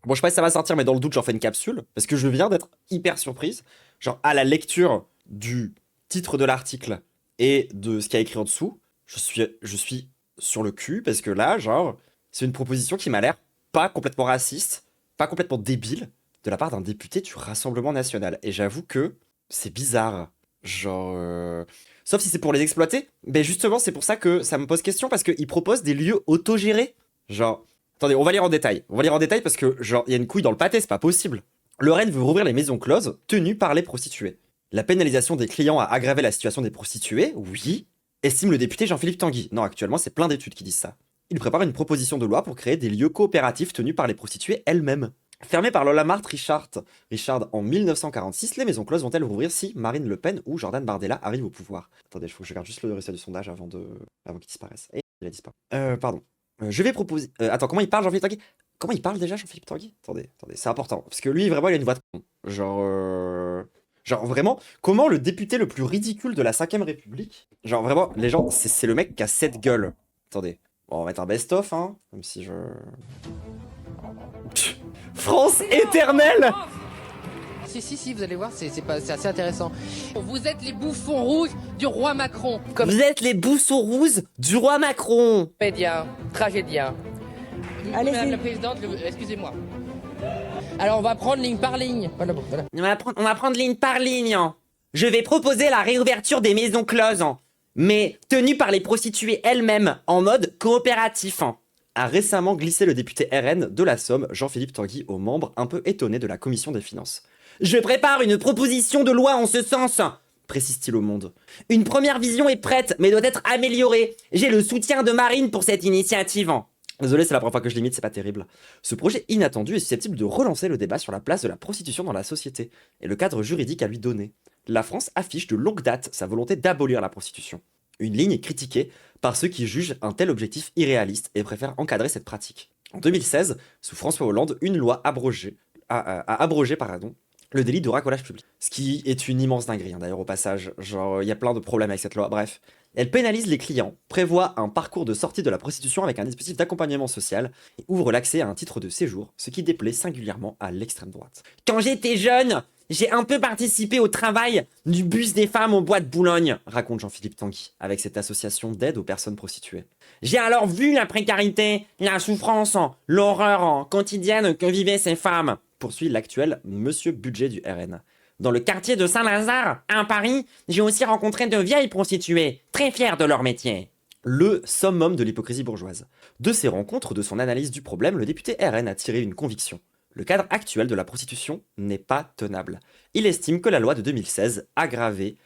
Bon, je sais pas si ça va sortir, mais dans le doute, j'en fais une capsule, parce que je viens d'être hyper surprise. Genre, à la lecture du titre de l'article et de ce qu'il y a écrit en dessous, je suis sur le cul, parce que là, genre, c'est une proposition qui m'a l'air pas complètement raciste, pas complètement débile, de la part d'un député du Rassemblement National. Et j'avoue que c'est bizarre. Genre, sauf si c'est pour les exploiter. Ben justement, c'est pour ça que ça me pose question, parce qu'ils proposent des lieux autogérés. Genre, attendez, on va lire en détail. On va lire en détail parce que, genre, il y a une couille dans le pâté, c'est pas possible. Le RN veut rouvrir les maisons closes tenues par les prostituées. La pénalisation des clients a aggravé la situation des prostituées, oui, estime le député Jean-Philippe Tanguy. Non, actuellement, c'est plein d'études qui disent ça. Il prépare une proposition de loi pour créer des lieux coopératifs tenus par les prostituées elles-mêmes. Fermées par Lola Marthe Richard en 1946, les maisons closes vont-elles rouvrir si Marine Le Pen ou Jordan Bardella arrivent au pouvoir? Attendez, il faut que je regarde juste le résultat du sondage avant qu'il disparaisse. Et il a disparu. Pardon. Je vais proposer. Attends, comment il parle, Jean-Philippe Tanguy? Comment il parle déjà, Jean-Philippe Tanguy? Attendez, c'est important. Parce que lui, vraiment, il a une voix de con. Genre, vraiment, comment le député le plus ridicule de la 5ème République. Genre, vraiment, les gens, c'est le mec qui a cette gueule. Attendez. Bon, on va mettre un best-of, hein. Même si je. France éternelle! Si, vous allez voir, c'est assez intéressant. Vous êtes les bouffons rouges du roi Macron. Comme Vous êtes les boussons rouges du roi Macron! comédien, tragédien. Allez-y. Madame la présidente, excusez-moi. Alors on va prendre ligne par ligne. Voilà. On va prendre ligne par ligne. Je vais proposer la réouverture des maisons closes, mais tenues par les prostituées elles-mêmes, en mode coopératif. A récemment glissé le député RN de la Somme, Jean-Philippe Tanguy, aux membres un peu étonnés de la commission des finances. Je prépare une proposition de loi en ce sens, précise-t-il au Monde. Une première vision est prête, mais doit être améliorée. J'ai le soutien de Marine pour cette initiative. Désolé, c'est la première fois que je l'imite, c'est pas terrible. Ce projet inattendu est susceptible de relancer le débat sur la place de la prostitution dans la société et le cadre juridique à lui donner. La France affiche de longue date sa volonté d'abolir la prostitution. Une ligne est critiquée par ceux qui jugent un tel objectif irréaliste et préfèrent encadrer cette pratique. En 2016, sous François Hollande, une loi a abrogé le délit de racolage public. Ce qui est une immense dinguerie, d'ailleurs, au passage. Genre, il y a plein de problèmes avec cette loi. Bref. Elle pénalise les clients, prévoit un parcours de sortie de la prostitution avec un dispositif d'accompagnement social et ouvre l'accès à un titre de séjour, ce qui déplaît singulièrement à l'extrême droite. Quand j'étais jeune, j'ai un peu participé au travail du bus des femmes au bois de Boulogne, raconte Jean-Philippe Tanguy, avec cette association d'aide aux personnes prostituées. J'ai alors vu la précarité, la souffrance, l'horreur quotidienne que vivaient ces femmes, poursuit l'actuel Monsieur Budget du RN. Dans le quartier de Saint-Lazare, à Paris, j'ai aussi rencontré de vieilles prostituées, très fières de leur métier. Le summum de l'hypocrisie bourgeoise. De ces rencontres, de son analyse du problème, le député RN a tiré une conviction. Le cadre actuel de la prostitution n'est pas tenable. Il estime que la loi de 2016 a aggravé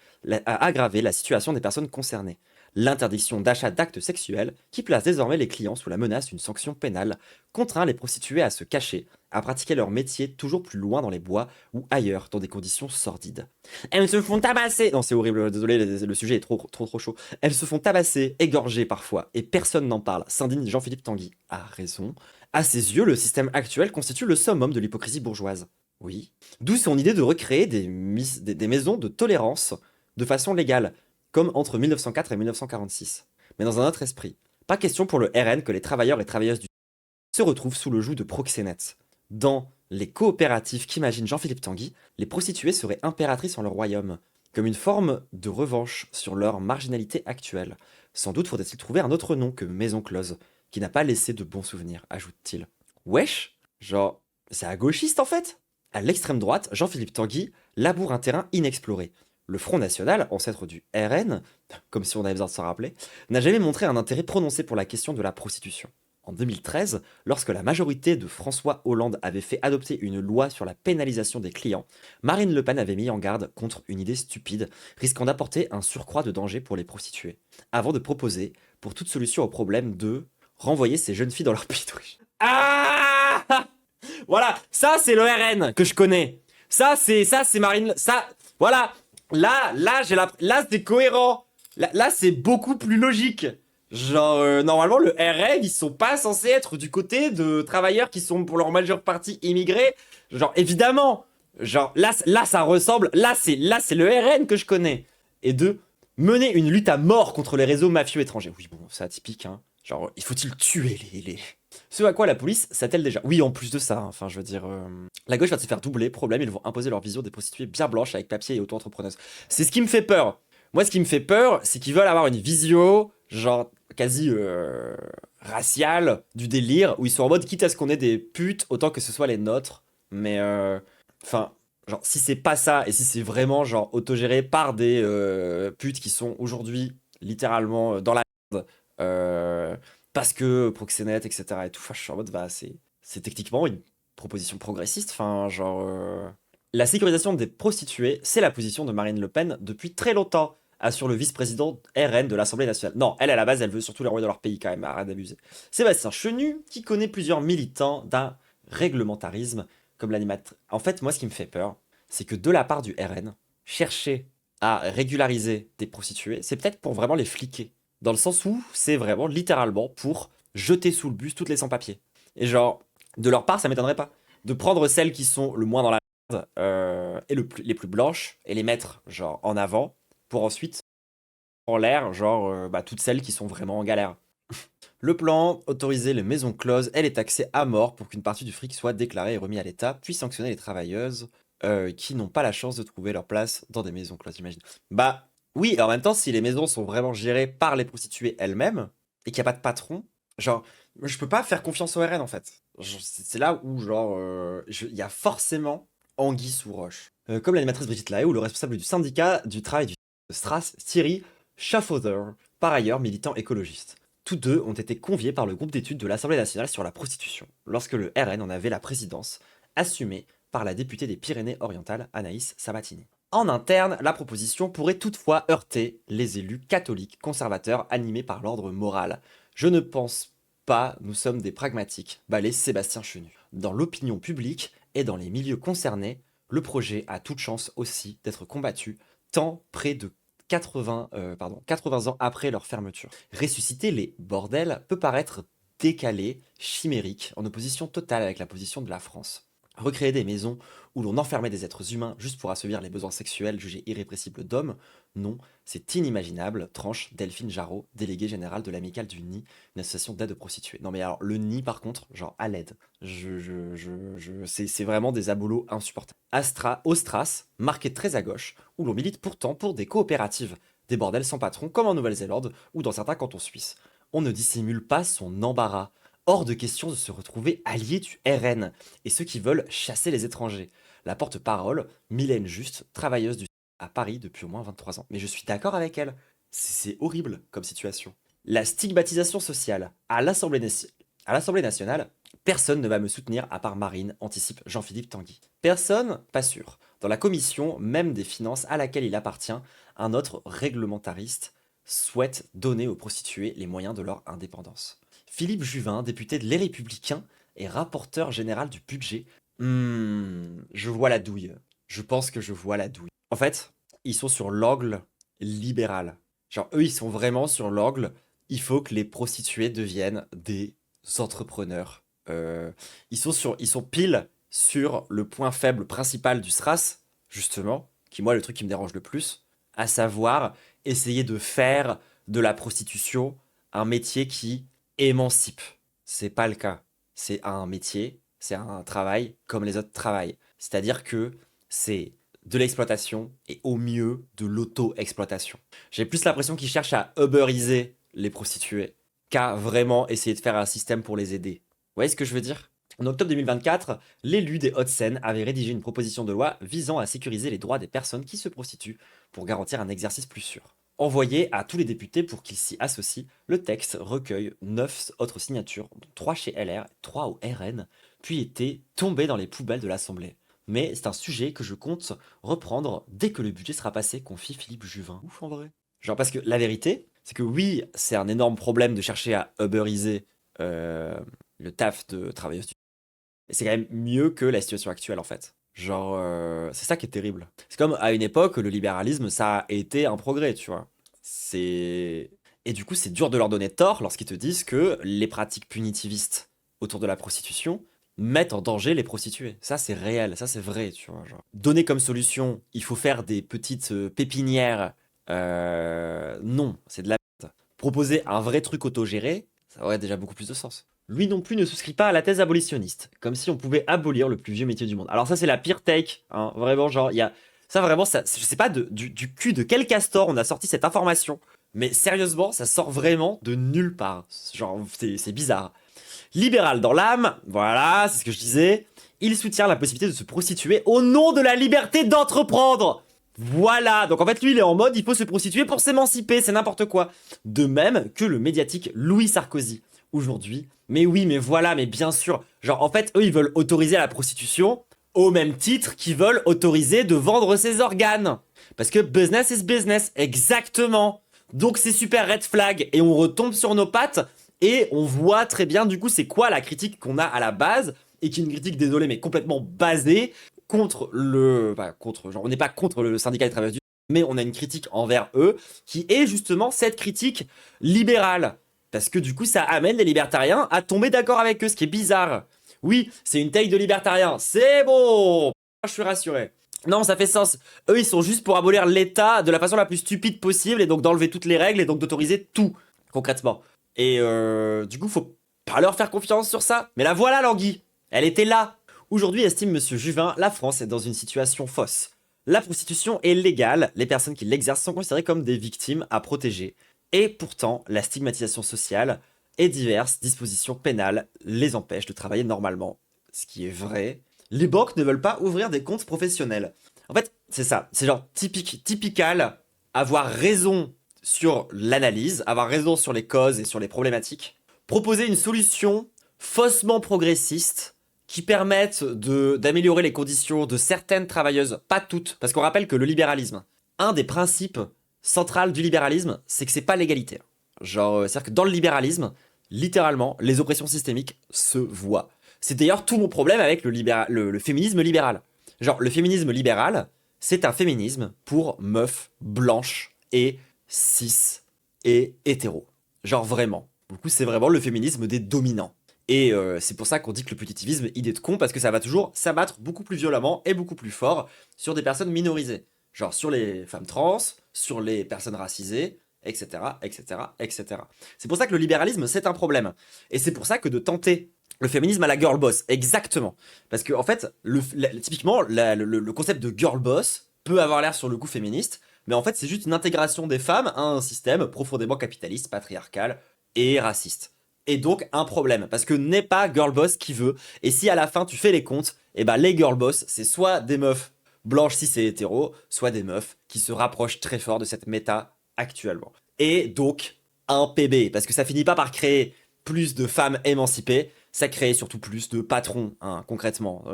la situation des personnes concernées. L'interdiction d'achat d'actes sexuels, qui place désormais les clients sous la menace d'une sanction pénale, contraint les prostituées à se cacher, à pratiquer leur métier toujours plus loin dans les bois ou ailleurs, dans des conditions sordides. Elles se font tabasser... Non, c'est horrible, désolé, le sujet est trop chaud. Elles se font tabasser, égorger parfois, et personne n'en parle, s'indigne Jean-Philippe Tanguy. A raison. À ses yeux, le système actuel constitue le summum de l'hypocrisie bourgeoise. Oui. D'où son idée de recréer des maisons de tolérance de façon légale, comme entre 1904 et 1946. Mais dans un autre esprit. Pas question pour le RN que les travailleurs et travailleuses du se retrouvent sous le joug de proxénètes. Dans les coopératifs qu'imagine Jean-Philippe Tanguy, les prostituées seraient impératrices en leur royaume, comme une forme de revanche sur leur marginalité actuelle. Sans doute faudrait-il trouver un autre nom que Maison Close, qui n'a pas laissé de bons souvenirs, ajoute-t-il. Wesh, genre, c'est à gauchiste en fait. À l'extrême droite, Jean-Philippe Tanguy laboure un terrain inexploré. Le Front National, ancêtre du RN, comme si on avait besoin de s'en rappeler, n'a jamais montré un intérêt prononcé pour la question de la prostitution. En 2013, lorsque la majorité de François Hollande avait fait adopter une loi sur la pénalisation des clients, Marine Le Pen avait mis en garde contre une idée stupide, risquant d'apporter un surcroît de danger pour les prostituées, avant de proposer, pour toute solution au problème, de renvoyer ces jeunes filles dans leur pays d'origine. Ah voilà, ça c'est le RN que je connais. Ça c'est Marine... Ça, voilà. Là c'est cohérent. Là, c'est beaucoup plus logique. Genre, normalement, le RN, ils sont pas censés être du côté de travailleurs qui sont pour leur majeure partie immigrés. Genre, évidemment. Genre, là ça ressemble. Là, c'est le RN que je connais. Et de mener une lutte à mort contre les réseaux mafieux étrangers. Oui, bon, c'est atypique, hein. Genre, il faut-il tuer Ce à quoi la police s'attelle déjà. Oui, en plus de ça, hein, enfin je veux dire, la gauche va se faire doubler, problème, ils vont imposer leur vision des prostituées bien blanches avec papier et auto-entrepreneuses. C'est ce qui me fait peur. Moi, ce qui me fait peur, c'est qu'ils veulent avoir une visio, genre quasi raciale, du délire, où ils sont en mode, quitte à ce qu'on ait des putes, autant que ce soit les nôtres. Mais, enfin, genre, si c'est pas ça, et si c'est vraiment, genre, autogéré par des putes qui sont aujourd'hui, littéralement, dans la merde, parce que proxénète, etc. et tout, enfin, je suis en mode, bah, c'est techniquement une proposition progressiste, enfin, genre... La sécurisation des prostituées, c'est la position de Marine Le Pen depuis très longtemps, assure le vice-président RN de l'Assemblée nationale. Non, elle, à la base, elle veut surtout les rois de leur pays, quand même, arrête d'abuser. Sébastien Chenu, qui connaît plusieurs militants d'un réglementarisme comme l'animateur. En fait, moi, ce qui me fait peur, c'est que de la part du RN, chercher à régulariser des prostituées, c'est peut-être pour vraiment les fliquer. Dans le sens où c'est vraiment littéralement pour jeter sous le bus toutes les sans-papiers. Et genre, de leur part, ça m'étonnerait pas. De prendre celles qui sont le moins dans la merde et les plus blanches et les mettre genre en avant pour ensuite en l'air, genre bah, toutes celles qui sont vraiment en galère. Le plan, autoriser les maisons closes et les taxer à mort pour qu'une partie du fric soit déclarée et remis à l'État, puis sanctionner les travailleuses qui n'ont pas la chance de trouver leur place dans des maisons closes, j'imagine. Bah oui, et en même temps, si les maisons sont vraiment gérées par les prostituées elles-mêmes et qu'il n'y a pas de patron, genre, je peux pas faire confiance au RN en fait. C'est là où, genre, il y a forcément anguille sous roche. Comme l'animatrice Brigitte Lahaye ou le responsable du syndicat du travail du Stras, Thierry Schaffhauser, par ailleurs militant écologiste. Tous deux ont été conviés par le groupe d'études de l'Assemblée nationale sur la prostitution, lorsque le RN en avait la présidence, assumée par la députée des Pyrénées-Orientales, Anaïs Sabatini. En interne, la proposition pourrait toutefois heurter les élus catholiques conservateurs animés par l'ordre moral. Je ne pense pas, nous sommes des pragmatiques, balait Sébastien Chenu. Dans l'opinion publique et dans les milieux concernés, le projet a toute chance aussi d'être combattu, tant près de 80 ans après leur fermeture. Ressusciter les bordels peut paraître décalé, chimérique, en opposition totale avec la position de la France. Recréer des maisons où l'on enfermait des êtres humains juste pour assouvir les besoins sexuels jugés irrépressibles d'hommes, non, c'est inimaginable, tranche Delphine Jarreau, déléguée générale de l'Amicale du Nid, une association d'aide aux prostituées. Non mais alors, le Nid par contre, genre à l'aide, c'est vraiment des abolos insupportables. Ostras, marqué très à gauche, où l'on milite pourtant pour des coopératives, des bordels sans patron comme en Nouvelle-Zélande ou dans certains cantons suisses. On ne dissimule pas son embarras. Hors de question de se retrouver allié du RN et ceux qui veulent chasser les étrangers. La porte-parole, Mylène Juste, travailleuse du à Paris depuis au moins 23 ans. Mais je suis d'accord avec elle. C'est horrible comme situation. La stigmatisation sociale. À l'Assemblée nationale, personne ne va me soutenir à part Marine, anticipe Jean-Philippe Tanguy. Personne, pas sûr. Dans la commission même des finances à laquelle il appartient, un autre réglementariste souhaite donner aux prostituées les moyens de leur indépendance. Philippe Juvin, député de Les Républicains et rapporteur général du budget. Je vois la douille. Je pense que je vois la douille. En fait, ils sont sur l'angle libéral. Genre, eux, ils sont vraiment sur l'angle. Il faut que les prostituées deviennent des entrepreneurs. Ils sont pile sur le point faible principal du SRAS, justement, qui, moi, le truc qui me dérange le plus, à savoir essayer de faire de la prostitution un métier qui émancipe. C'est pas le cas. C'est un métier, c'est un travail comme les autres travails. C'est-à-dire que c'est de l'exploitation et au mieux de l'auto-exploitation. J'ai plus l'impression qu'ils cherchent à uberiser les prostituées qu'à vraiment essayer de faire un système pour les aider. Vous voyez ce que je veux dire? En octobre 2024, l'élu des Hauts-de-Seine avait rédigé une proposition de loi visant à sécuriser les droits des personnes qui se prostituent pour garantir un exercice plus sûr. Envoyé à tous les députés pour qu'ils s'y associent, le texte recueille 9 autres signatures, dont 3 chez LR, 3 au RN, puis était tombé dans les poubelles de l'Assemblée. Mais c'est un sujet que je compte reprendre dès que le budget sera passé, confie Philippe Juvin. Ouf en vrai. Genre parce que la vérité, c'est que oui, c'est un énorme problème de chercher à uberiser le taf de travailleuse du... Et c'est quand même mieux que la situation actuelle en fait. Genre, c'est ça qui est terrible. C'est comme à une époque, le libéralisme, ça a été un progrès, tu vois. C'est... Et du coup, c'est dur de leur donner tort lorsqu'ils te disent que les pratiques punitivistes autour de la prostitution mettent en danger les prostituées. Ça, c'est réel, ça, c'est vrai, tu vois. Genre. Donner comme solution, il faut faire des petites pépinières. Non, c'est de la merde. Proposer un vrai truc autogéré, ça aurait déjà beaucoup plus de sens. Lui non plus ne souscrit pas à la thèse abolitionniste, comme si on pouvait abolir le plus vieux métier du monde. Alors ça c'est la pire take, hein, vraiment genre il y a... Ça vraiment, ça, je sais pas du cul de quel castor on a sorti cette information, mais sérieusement ça sort vraiment de nulle part. Genre c'est bizarre. Libéral dans l'âme, voilà, c'est ce que je disais. Il soutient la possibilité de se prostituer au nom de la liberté d'entreprendre. Voilà, donc en fait lui il est en mode il faut se prostituer pour s'émanciper, c'est n'importe quoi. De même que le médiatique Louis Sarkozy. Aujourd'hui, mais oui, mais voilà, mais bien sûr. Genre en fait eux ils veulent autoriser la prostitution au même titre qu'ils veulent autoriser de vendre ses organes. Parce que business is business, exactement. Donc c'est super red flag et on retombe sur nos pattes et on voit très bien du coup c'est quoi la critique qu'on a à la base et qui est une critique, désolé, mais complètement basée contre le... Enfin, contre... Genre, on n'est pas contre le syndicat des travailleurs du... Mais on a une critique envers eux, qui est justement cette critique libérale. Parce que du coup, ça amène les libertariens à tomber d'accord avec eux, ce qui est bizarre. Oui, c'est une take de libertariens, c'est bon. Je suis rassuré. Non, ça fait sens. Eux, ils sont juste pour abolir l'État de la façon la plus stupide possible, et donc d'enlever toutes les règles, et donc d'autoriser tout, concrètement. Et du coup, faut pas leur faire confiance sur ça. Mais la voilà, l'anguille. Elle était là. Aujourd'hui, estime Monsieur Juvin, la France est dans une situation fausse. La prostitution est légale, les personnes qui l'exercent sont considérées comme des victimes à protéger. Et pourtant, la stigmatisation sociale et diverses dispositions pénales les empêchent de travailler normalement. Ce qui est vrai. Les banques ne veulent pas ouvrir des comptes professionnels. En fait, c'est ça. C'est genre typical, avoir raison sur l'analyse, avoir raison sur les causes et sur les problématiques. Proposer une solution faussement progressiste qui permettent d'améliorer les conditions de certaines travailleuses, pas toutes, parce qu'on rappelle que le libéralisme, un des principes centraux du libéralisme, c'est que c'est pas l'égalité. Genre, c'est-à-dire que dans le libéralisme, littéralement, les oppressions systémiques se voient. C'est d'ailleurs tout mon problème avec le féminisme libéral. Genre, le féminisme libéral, c'est un féminisme pour meufs blanches et cis et hétéros. Genre vraiment. Du coup, c'est vraiment le féminisme des dominants. Et c'est pour ça qu'on dit que le positivisme, idée de con, parce que ça va toujours s'abattre beaucoup plus violemment et beaucoup plus fort sur des personnes minorisées. Genre sur les femmes trans, sur les personnes racisées, etc., etc., etc. C'est pour ça que le libéralisme, c'est un problème. Et c'est pour ça que de tenter le féminisme à la girl boss, exactement. Parce que en fait, typiquement, le concept de girl boss peut avoir l'air sur le coup féministe, mais en fait, c'est juste une intégration des femmes à un système profondément capitaliste, patriarcal et raciste. Et donc un problème, parce que n'est pas girl boss qui veut, et si à la fin tu fais les comptes, et bah les girl boss, c'est soit des meufs blanches cis et hétéros, soit des meufs qui se rapprochent très fort de cette méta actuellement. Et donc un PB, parce que ça finit pas par créer plus de femmes émancipées, ça crée surtout plus de patrons, hein, concrètement.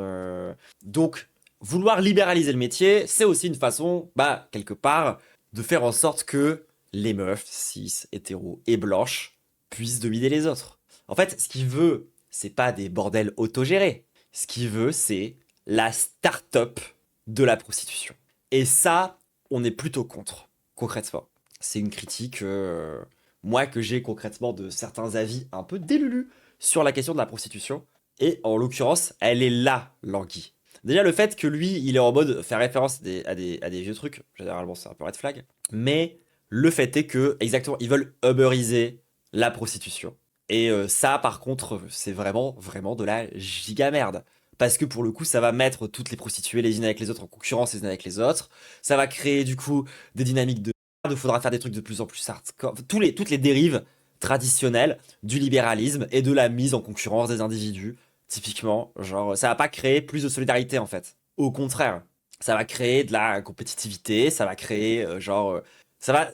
Donc vouloir libéraliser le métier, c'est aussi une façon, bah quelque part, de faire en sorte que les meufs cis, hétéros et blanches puissent dominer les autres. En fait, ce qu'il veut, c'est pas des bordels autogérés. Ce qu'il veut, c'est la start-up de la prostitution. Et ça, on est plutôt contre, concrètement. C'est une critique, moi, que j'ai concrètement de certains avis un peu délulus sur la question de la prostitution. Et en l'occurrence, elle est là, l'anguille. Déjà, le fait que lui, il est en mode faire référence à des vieux trucs, généralement, c'est un peu red flag. Mais le fait est que, exactement, ils veulent uberiser la prostitution. Et ça, par contre, c'est vraiment, vraiment de la giga merde. Parce que pour le coup, ça va mettre toutes les prostituées les unes avec les autres en concurrence les unes avec les autres. Ça va créer du coup des dynamiques de merde. Il faudra faire des trucs de plus en plus hardcore. Toutes les dérives traditionnelles du libéralisme et de la mise en concurrence des individus. Typiquement, genre, ça va pas créer plus de solidarité en fait. Au contraire, ça va créer de la compétitivité, ça va créer ça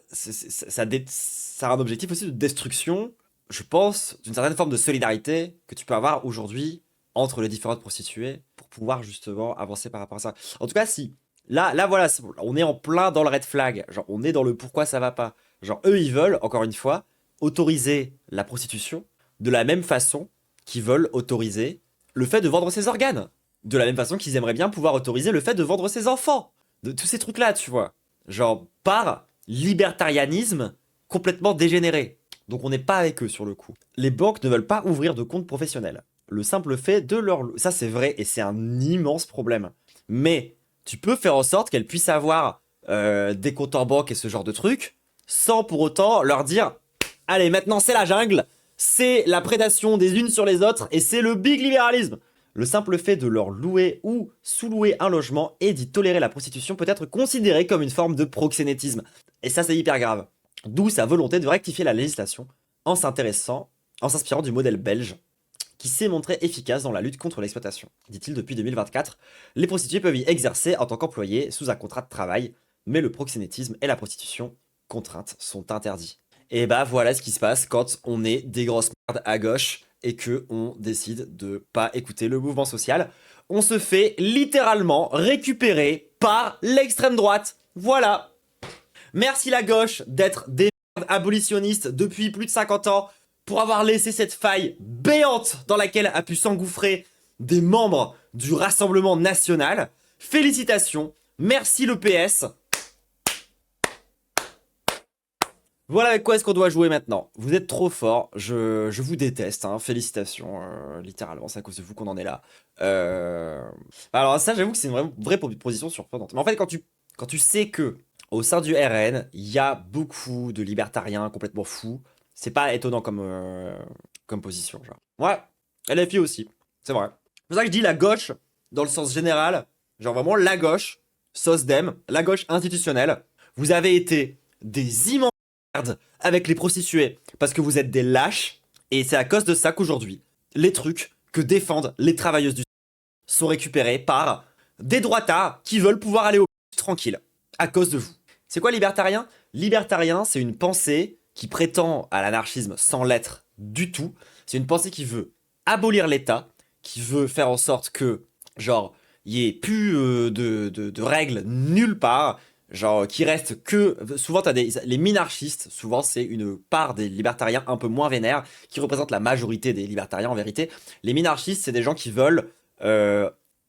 a un objectif aussi de destruction, je pense, d'une certaine forme de solidarité que tu peux avoir aujourd'hui entre les différentes prostituées pour pouvoir justement avancer par rapport à ça. En tout cas, si. Là voilà, on est en plein dans le red flag. Genre, on est dans le pourquoi ça va pas. Genre, eux, ils veulent, encore une fois, autoriser la prostitution de la même façon qu'ils veulent autoriser le fait de vendre ses organes. De la même façon qu'ils aimeraient bien pouvoir autoriser le fait de vendre ses enfants. De tous ces trucs-là, tu vois. Genre, par libertarianisme complètement dégénéré. Donc on n'est pas avec eux sur le coup. Les banques ne veulent pas ouvrir de compte professionnel. Le simple fait de leur... Ça c'est vrai et c'est un immense problème. Mais tu peux faire en sorte qu'elles puissent avoir des comptes en banque et ce genre de trucs sans pour autant leur dire « Allez, maintenant c'est la jungle, c'est la prédation des unes sur les autres et c'est le big libéralisme. Le simple fait de leur louer ou sous-louer un logement et d'y tolérer la prostitution peut être considéré comme une forme de proxénétisme. Et ça, c'est hyper grave. D'où sa volonté de rectifier la législation en s'inspirant du modèle belge qui s'est montré efficace dans la lutte contre l'exploitation. Dit-il, depuis 2024, les prostituées peuvent y exercer en tant qu'employées sous un contrat de travail, mais le proxénétisme et la prostitution contrainte sont interdits. Et bah voilà ce qui se passe quand on est des grosses merdes à gauche et que on décide de pas écouter le mouvement social. On se fait littéralement récupérer par l'extrême droite. Voilà. Merci la gauche d'être des merdes abolitionnistes depuis plus de 50 ans pour avoir laissé cette faille béante dans laquelle a pu s'engouffrer des membres du Rassemblement National. Félicitations. Merci le PS. Voilà avec quoi est-ce qu'on doit jouer maintenant. Vous êtes trop fort, je vous déteste, hein. Félicitations, littéralement, c'est à cause de vous qu'on en est là. Alors ça, j'avoue que c'est une vraie position surprenante. Mais en fait, quand tu sais que au sein du RN, il y a beaucoup de libertariens complètement fous, c'est pas étonnant comme position, genre. Ouais, LFI aussi, c'est vrai. C'est pour ça que je dis la gauche, dans le sens général, genre vraiment la gauche, SOSDEM, la gauche institutionnelle, vous avez été des immenses avec les prostituées parce que vous êtes des lâches et c'est à cause de ça qu'aujourd'hui les trucs que défendent les travailleuses du sont récupérés par des droitards qui veulent pouvoir aller au tranquille à cause de vous. C'est quoi libertarien? Libertarien, c'est une pensée qui prétend à l'anarchisme sans l'être du tout. C'est une pensée qui veut abolir l'État, qui veut faire en sorte que genre il y ait plus de règles nulle part. Genre, qui reste que... Souvent, t'as les minarchistes, souvent, c'est une part des libertariens un peu moins vénères, qui représentent la majorité des libertariens, en vérité. Les minarchistes, c'est des gens qui veulent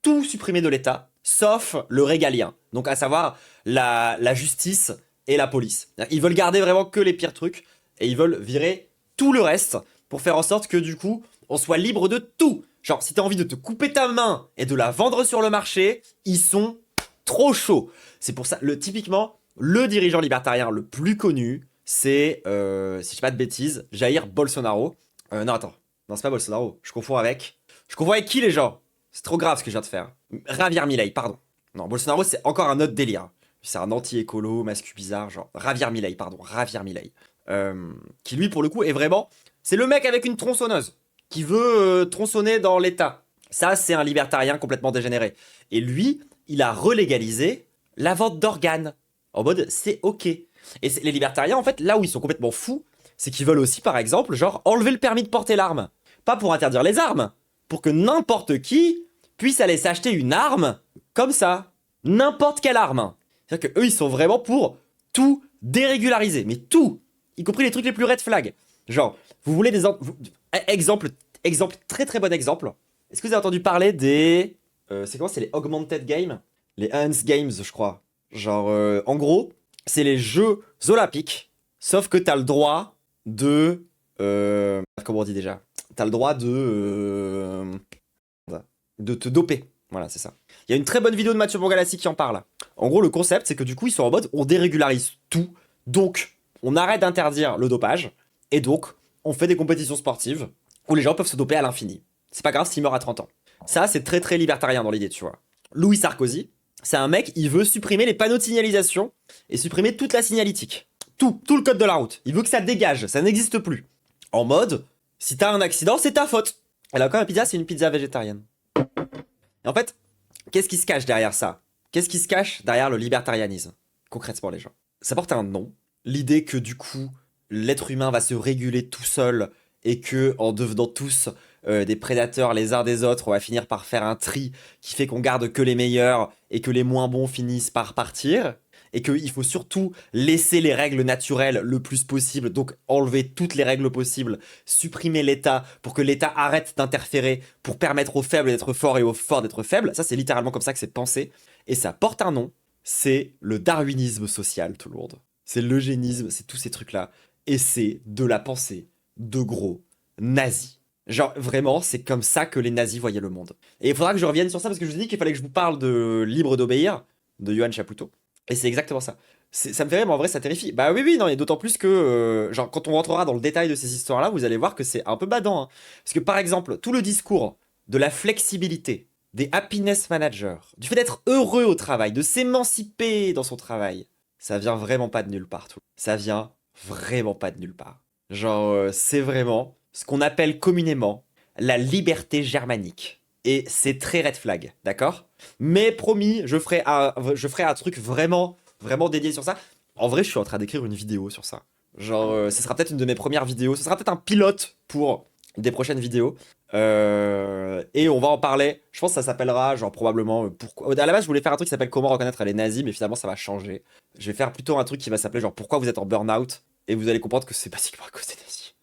tout supprimer de l'État, sauf le régalien. Donc, à savoir, la justice et la police. Ils veulent garder vraiment que les pires trucs, et ils veulent virer tout le reste, pour faire en sorte que, du coup, on soit libre de tout. Genre, si t'as envie de te couper ta main et de la vendre sur le marché, ils sont trop chauds. C'est pour ça, typiquement, le dirigeant libertarien le plus connu, c'est, si je dis pas de bêtises, Jair Bolsonaro. Non, attends. Non, c'est pas Bolsonaro. Je confonds avec qui, les gens? C'est trop grave ce que je viens de faire. Javier Milei, pardon. Non, Bolsonaro, c'est encore un autre délire. C'est un anti-écolo, mascu bizarre, genre. Javier Milei, pardon. Javier Milei. Qui, lui, pour le coup, est vraiment... C'est le mec avec une tronçonneuse qui veut tronçonner dans l'État. Ça, c'est un libertarien complètement dégénéré. Et lui, il a relégalisé la vente d'organes. En mode, c'est ok. Et les libertariens, en fait, là où ils sont complètement fous, c'est qu'ils veulent aussi, par exemple, genre, enlever le permis de porter l'arme. Pas pour interdire les armes, pour que n'importe qui puisse aller s'acheter une arme comme ça. N'importe quelle arme. C'est-à-dire qu'eux, ils sont vraiment pour tout dérégulariser. Mais tout. Y compris les trucs les plus red flag. Genre, vous voulez des... Exemple, très très bon exemple. Est-ce que vous avez entendu parler des... c'est comment? C'est les Augmented Games? Les Hans Games, je crois. Genre, en gros, c'est les Jeux Olympiques, sauf que t'as le droit de... comment on dit déjà? T'as le droit de te doper. Voilà, c'est ça. Il y a une très bonne vidéo de Mathieu Bourgalassi qui en parle. En gros, le concept, c'est que du coup, ils sont en mode, on dérégularise tout, donc on arrête d'interdire le dopage, et donc, on fait des compétitions sportives où les gens peuvent se doper à l'infini. C'est pas grave s'ils meurent à 30 ans. Ça, c'est très très libertarien dans l'idée, tu vois. Louis Sarkozy, c'est un mec, il veut supprimer les panneaux de signalisation et supprimer toute la signalétique. Tout le code de la route. Il veut que ça dégage, ça n'existe plus. En mode, si t'as un accident, c'est ta faute. Et là, quand la pizza, c'est une pizza végétarienne. Et en fait, qu'est-ce qui se cache derrière ça? Qu'est-ce qui se cache derrière le libertarianisme? Concrètement, les gens. Ça porte un nom. L'idée que du coup, l'être humain va se réguler tout seul et que, en devenant tous des prédateurs les uns des autres, on va finir par faire un tri qui fait qu'on garde que les meilleurs et que les moins bons finissent par partir. Et qu'il faut surtout laisser les règles naturelles le plus possible, donc enlever toutes les règles possibles, supprimer l'État pour que l'État arrête d'interférer, pour permettre aux faibles d'être forts et aux forts d'être faibles. Ça, c'est littéralement comme ça que c'est pensé. Et ça porte un nom, c'est le darwinisme social, tout le monde. C'est l'eugénisme, c'est tous ces trucs-là. Et c'est de la pensée de gros nazis. Genre, vraiment, c'est comme ça que les nazis voyaient le monde. Et il faudra que je revienne sur ça, parce que je vous ai dit qu'il fallait que je vous parle de Libre d'obéir, de Johan Chapoutot. Et c'est exactement ça. Ça me fait rire, mais en vrai, ça terrifie. Bah oui, oui, non, et d'autant plus que, genre, quand on rentrera dans le détail de ces histoires-là, vous allez voir que c'est un peu badant, hein. Parce que, par exemple, tout le discours de la flexibilité, des happiness managers, du fait d'être heureux au travail, de s'émanciper dans son travail, ça vient vraiment pas de nulle part, tout. Ça vient vraiment pas de nulle part. Genre, c'est vraiment ce qu'on appelle communément la liberté germanique. Et c'est très red flag, d'accord? Mais promis, je ferai un truc vraiment dédié sur ça. En vrai, je suis en train d'écrire une vidéo sur ça. Genre, ce sera peut-être une de mes premières vidéos. Ce sera peut-être un pilote pour des prochaines vidéos. Et on va en parler. Je pense que ça s'appellera, genre, probablement. Pourquoi... À la base, je voulais faire un truc qui s'appelle Comment reconnaître les nazis, mais finalement, ça va changer. Je vais faire plutôt un truc qui va s'appeler, genre, Pourquoi vous êtes en burn-out. Et vous allez comprendre que c'est basiquement à cause des nazis.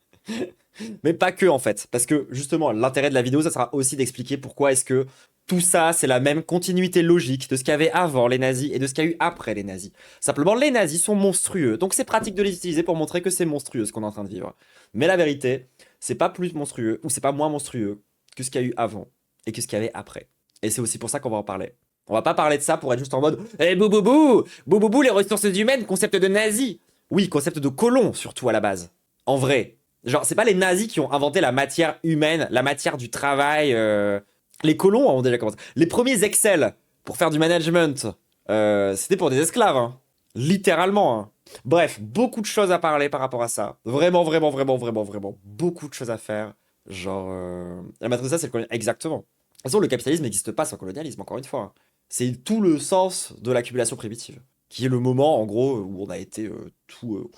Mais pas que, en fait. Parce que, justement, l'intérêt de la vidéo, ça sera aussi d'expliquer pourquoi est-ce que tout ça, c'est la même continuité logique de ce qu'il y avait avant les nazis et de ce qu'il y a eu après les nazis. Simplement, les nazis sont monstrueux, donc c'est pratique de les utiliser pour montrer que c'est monstrueux ce qu'on est en train de vivre. Mais la vérité, c'est pas plus monstrueux, ou c'est pas moins monstrueux que ce qu'il y a eu avant et que ce qu'il y avait après. Et c'est aussi pour ça qu'on va en parler. On va pas parler de ça pour être juste en mode « Eh bouboubou, bouboubou, les ressources humaines, concept de nazis !» Oui, concept de colon, surtout à la base. En vrai. Genre, c'est pas les nazis qui ont inventé la matière humaine, la matière du travail... Les colons ont déjà commencé. Les premiers Excel pour faire du management, c'était pour des esclaves, hein. Littéralement, hein. Bref, beaucoup de choses à parler par rapport à ça. Vraiment, beaucoup de choses à faire. Genre, la matrice, ça, c'est le colonialisme. Exactement. De toute façon, le capitalisme n'existe pas sans colonialisme, encore une fois, hein. C'est tout le sens de l'accumulation primitive. Qui est le moment, en gros, où on a été tout...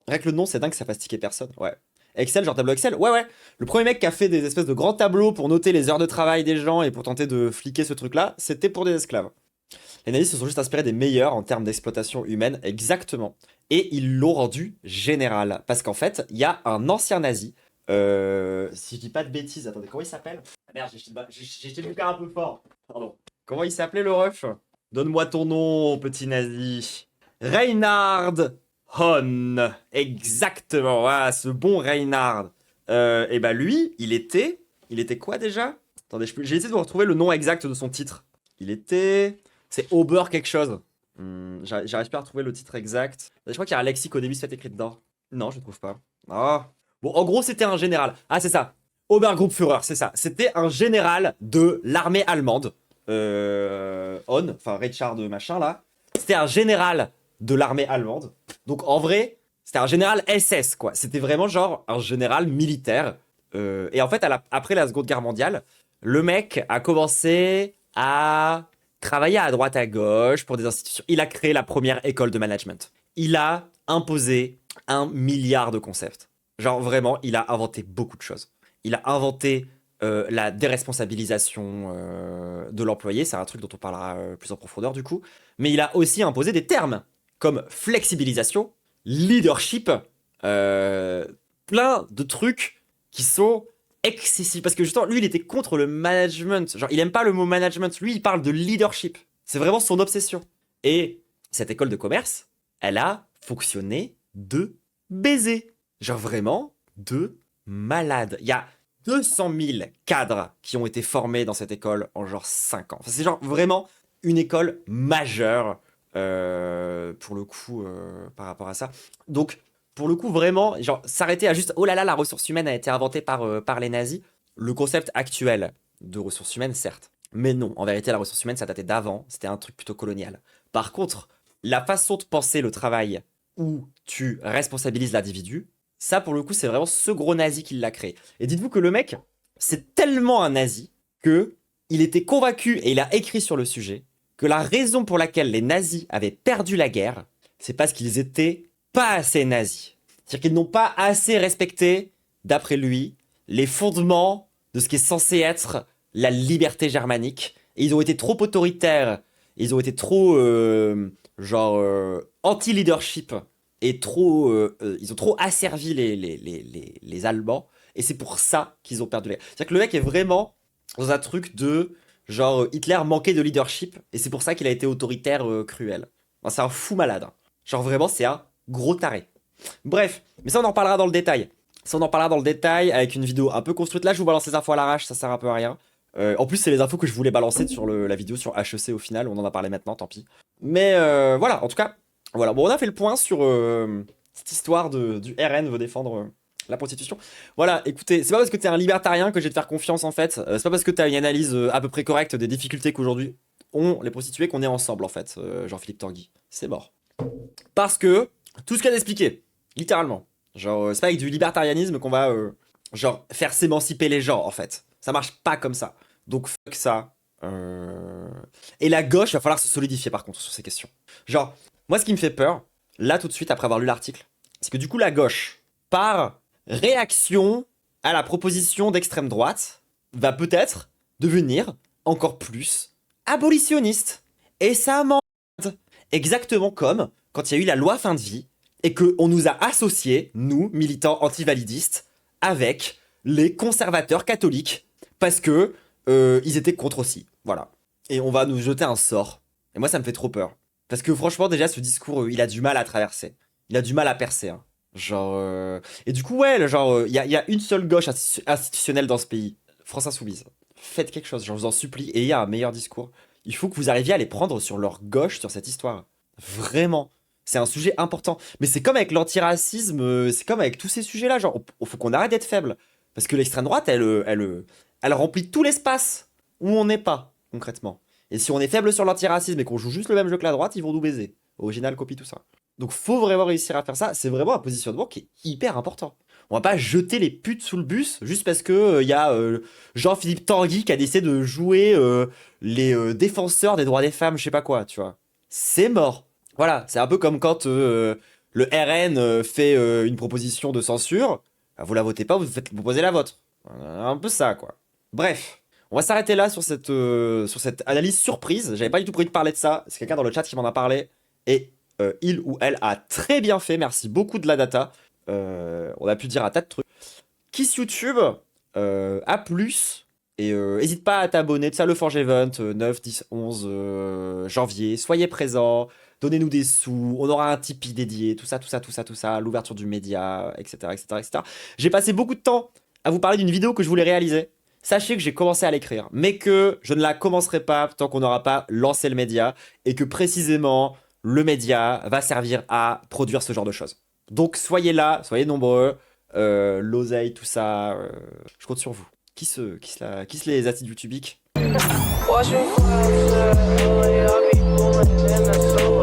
Rien que le nom, c'est dingue que ça fasse tiquer personne. Ouais. Excel, genre tableau Excel. Ouais, ouais. Le premier mec qui a fait des espèces de grands tableaux pour noter les heures de travail des gens et pour tenter de fliquer ce truc-là, c'était pour des esclaves. Les nazis se sont juste inspirés des meilleurs en termes d'exploitation humaine, exactement. Et ils l'ont rendu général. Parce qu'en fait, il y a un ancien nazi. Si je dis pas de bêtises, attendez, comment il s'appelle? Ah merde, j'ai jeté le bouquin un peu fort. Pardon. Comment il s'appelait le ref? Donne-moi ton nom, petit nazi. Reinhard Hon. Exactement, voilà, ce bon Reinhard. Et bah lui, il était quoi déjà? Attendez, j'ai essayé de vous retrouver le nom exact de son titre. Il était... C'est Ober quelque chose. J'arrive pas à retrouver le titre exact. Je crois qu'il y a un lexique au début, c'est écrit dedans. Non, je ne trouve pas. Ah. Bon, en gros, c'était un général. Ah, c'est ça. Obergruppenführer, c'est ça. C'était un général de l'armée allemande. Enfin Richard de machin là. C'était un général de l'armée allemande. Donc en vrai, c'était un général SS, quoi. C'était vraiment genre un général militaire. Et en fait, après la Seconde Guerre mondiale, le mec a commencé à travailler à droite à gauche pour des institutions. Il a créé la première école de management. Il a imposé 1 milliard de concepts. Genre vraiment, il a inventé beaucoup de choses. Il a inventé la déresponsabilisation de l'employé. C'est un truc dont on parlera plus en profondeur du coup. Mais il a aussi imposé des termes comme flexibilisation, leadership, plein de trucs qui sont excessifs. Parce que justement, lui, il était contre le management. Genre, il aime pas le mot management. Lui, il parle de leadership. C'est vraiment son obsession. Et cette école de commerce, elle a fonctionné de baiser. Genre vraiment de malade. Il y a 200 000 cadres qui ont été formés dans cette école en genre 5 ans. Enfin, c'est genre vraiment une école majeure pour le coup par rapport à ça. Donc pour le coup vraiment genre s'arrêter à juste oh là là la ressource humaine a été inventée par les nazis. Le concept actuel de ressources humaines certes, mais non, en vérité la ressource humaine ça datait d'avant, c'était un truc plutôt colonial. Par contre la façon de penser le travail où tu responsabilises l'individu, ça pour le coup c'est vraiment ce gros nazi qui l'a créé. Et dites-vous que le mec c'est tellement un nazi que il était convaincu et il a écrit sur le sujet que la raison pour laquelle les nazis avaient perdu la guerre, c'est parce qu'ils étaient pas assez nazis. C'est-à-dire qu'ils n'ont pas assez respecté, d'après lui, les fondements de ce qui est censé être la liberté germanique. Et ils ont été trop autoritaires, ils ont été trop, anti-leadership, et trop, ils ont trop asservi les Allemands. Et c'est pour ça qu'ils ont perdu la guerre. C'est-à-dire que le mec est vraiment dans un truc de... Genre, Hitler manquait de leadership, et c'est pour ça qu'il a été autoritaire cruel. Enfin, c'est un fou malade, hein. Genre, vraiment, c'est un gros taré. Bref, mais ça, on en parlera dans le détail. Ça, on en parlera dans le détail, avec une vidéo un peu construite. Là, je vous balance les infos à l'arrache, ça sert un peu à rien. En plus, c'est les infos que je voulais balancer sur la vidéo sur HEC au final, on en a parlé maintenant, tant pis. Mais voilà, en tout cas, Voilà, bon, on a fait le point sur cette histoire du RN veut défendre la prostitution. Voilà, écoutez, c'est pas parce que t'es un libertarien que je vais te faire confiance en fait. C'est pas parce que t'as une analyse à peu près correcte des difficultés qu'aujourd'hui ont les prostituées qu'on est ensemble en fait, Jean-Philippe Tanguy. C'est mort. Parce que tout ce qu'il a expliqué, littéralement. Genre, c'est pas avec du libertarianisme qu'on va genre faire s'émanciper les gens en fait. Ça marche pas comme ça. Donc fuck ça. Et la gauche, va falloir se solidifier par contre sur ces questions. Genre, moi ce qui me fait peur, là tout de suite après avoir lu l'article, c'est que du coup la gauche, par réaction à la proposition d'extrême droite, va peut-être devenir encore plus abolitionniste. Et ça m'emmerde. Exactement comme quand il y a eu la loi fin de vie et qu'on nous a associés, nous, militants antivalidistes, avec les conservateurs catholiques parce que ils étaient contre aussi. Voilà. Et on va nous jeter un sort. Et moi, ça me fait trop peur. Parce que franchement, déjà, ce discours, il a du mal à traverser. Il a du mal à percer. Hein. Genre. Et du coup, ouais, genre, il y a une seule gauche institutionnelle dans ce pays. France Insoumise. Faites quelque chose, je vous en supplie. Et il y a un meilleur discours. Il faut que vous arriviez à les prendre sur leur gauche sur cette histoire. Vraiment. C'est un sujet important. Mais c'est comme avec l'antiracisme, c'est comme avec tous ces sujets-là. Genre, faut qu'on arrête d'être faible. Parce que l'extrême droite, elle remplit tout l'espace où on n'est pas, concrètement. Et si on est faible sur l'antiracisme et qu'on joue juste le même jeu que la droite, ils vont nous baiser. Original, copie, tout ça. Donc faut vraiment réussir à faire ça. C'est vraiment un positionnement qui est hyper important. On va pas jeter les putes sous le bus juste parce que y a Jean-Philippe Tanguy qui a décidé de jouer les défenseurs des droits des femmes, je sais pas quoi, tu vois. C'est mort. Voilà, c'est un peu comme quand le RN fait une proposition de censure. Bah, vous la votez pas, vous proposez la vôtre. Un peu ça, quoi. Bref, on va s'arrêter là sur cette analyse surprise. J'avais pas du tout prévu de parler de ça. C'est quelqu'un dans le chat qui m'en a parlé. Et il ou elle a très bien fait. Merci beaucoup de la data. On a pu dire un tas de trucs. Kiss YouTube, à plus. Et n'hésite pas à t'abonner. De ça, le Forge Event, 9, 10, 11 janvier. Soyez présents. Donnez-nous des sous. On aura un Tipeee dédié. Tout ça. L'ouverture du média, etc. J'ai passé beaucoup de temps à vous parler d'une vidéo que je voulais réaliser. Sachez que j'ai commencé à l'écrire, mais que je ne la commencerai pas tant qu'on n'aura pas lancé le média, et que précisément, le média va servir à produire ce genre de choses. Donc soyez là, soyez nombreux, l'oseille, tout ça, je compte sur vous. Qui se les acides youtubiques? Watch me fly, fly, I be pulling in the solo.